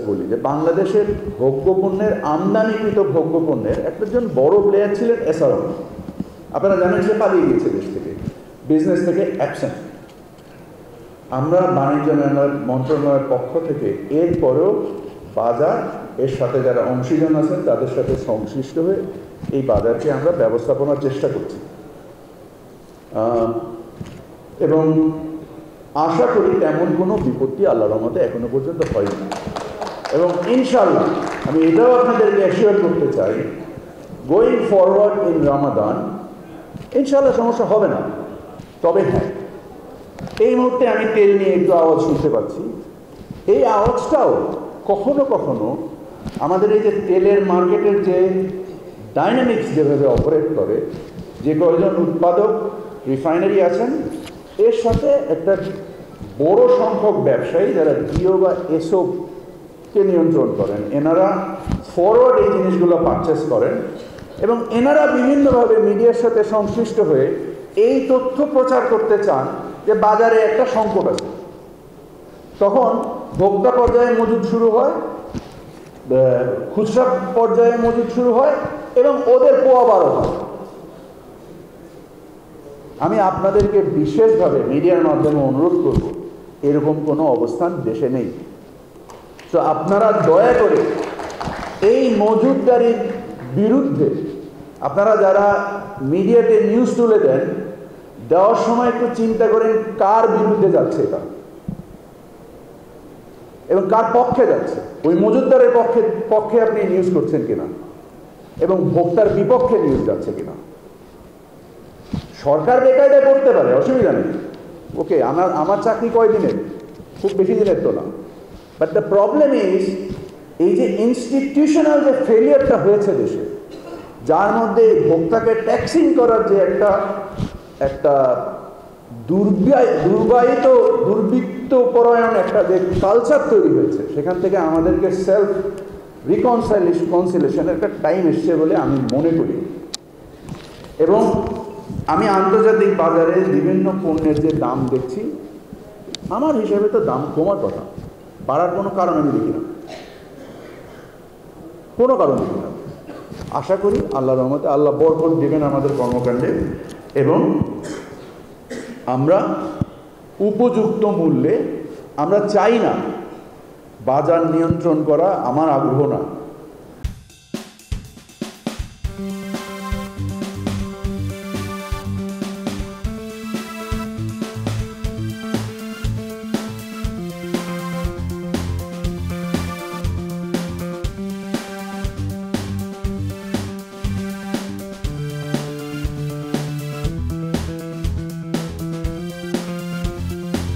বলি যে বাংলাদেশের ভোগ্যপণ্যের আমদানিকৃত ভোগ্যপণ্যের একজন বড় প্লেয়ার ছিলেন এসআরএম। আপনারা জানেন সে পালিয়ে গিয়েছে দেশ থেকে, বিজনেস থেকে অ্যাবসেন্ট। আমরা বাণিজ্য মন্ত্রণালয়ের পক্ষ থেকে এরপরেও বাজার এর সাথে যারা অংশীদার আছেন তাদের সাথে সংশ্লিষ্ট হয়ে এই বাজারকে আমরা ব্যবস্থাপনার চেষ্টা করছি এবং আশা করি তেমন কোনো বিপত্তি আল্লাহর রহমতে এখনো পর্যন্ত হয়নি। এবং ইনশাআল্লাহ আমি এটাও আপনাদেরকে অ্যাসিওর করতে চাই, গোয়িং ফরওয়ার্ড ইন রমাদান ইনশাআল্লাহ সমস্যা হবে না। তবে হ্যাঁ, এই মুহূর্তে আমি তেল নিয়ে একটু আওয়াজ শুনতে পাচ্ছি। এই আওয়াজটাও কখনো কখনো আমাদের এই যে তেলের মার্কেটের যে ডাইনামিক্স যেভাবে অপারেট করে, যে কয়েকজন উৎপাদক রিফাইনারি আছেন, এর সাথে একটা বড় সংখ্যক ব্যবসায়ী যারা জিও বা এসওকে নিয়ন্ত্রণ করেন, এনারা ফরওয়ার্ড এই জিনিসগুলো পারচেস করেন এবং এনারা বিভিন্নভাবে মিডিয়ার সাথে সংশ্লিষ্ট হয়ে এই তথ্য প্রচার করতে চান যে বাজারে একটা সংকট আছে। তখন ভোক্তা পর্যায়ে মজুদ শুরু হয়, খুচরা পর্যায়ে মজুদ শুরু হয় এবং ওদের পোয়াবারও হয়। আমি আপনাদেরকে বিশেষভাবে মিডিয়ার মাধ্যমে অনুরোধ করব, এরকম কোনো অবস্থান দেশে নেই। তো আপনারা দয়া করে এই মজুদদারির বিরুদ্ধে আপনারা যারা মিডিয়াতে নিউজ তুলে দেন, দেওয়ার সময় একটু চিন্তা করেন কার বিরুদ্ধে যাচ্ছে এটা এবং কার পক্ষে যাচ্ছে। ওই মজুদদারের পক্ষে আপনি নিউজ করছেন কিনা এবং ভোক্তার বিপক্ষে নিউজ যাচ্ছে কিনা। সরকার বেকায়দায় করতে পারে, অসুবিধা নেই, ওকে। আমার চাকরি কয়দিনের, খুব বেশি দিনের তো না। বাট দ্য প্রবলেম ইজ এই যে ইনস্টিটিউশনাল যে ফেলিয়ারটা হয়েছে দেশে, যার মধ্যে ভোক্তাকে ট্যাক্সিং করার যে একটা দুর্বৃত্তপরায়ণ একটা যে কালচার তৈরি হয়েছে, সেখান থেকে আমাদেরকে সেলফ রিকনসিলেশনের একটা টাইম এসছে বলে আমি মনে করি। এবং আমি আন্তর্জাতিক বাজারে বিভিন্ন পণ্যের যে দাম দেখছি, আমার হিসাবে তো দাম কমার কথা, বাড়ার কোনো কারণ আমি দেখি না, কোনো কারণ দেখি না। আশা করি আল্লাহর রহমতে আল্লাহ বরকত দেবেন আমাদের কর্মকাণ্ডে এবং আমরা উপযুক্ত মূল্যে, আমরা চাই না বাজার নিয়ন্ত্রণ করা, আমার আগ্রহ না,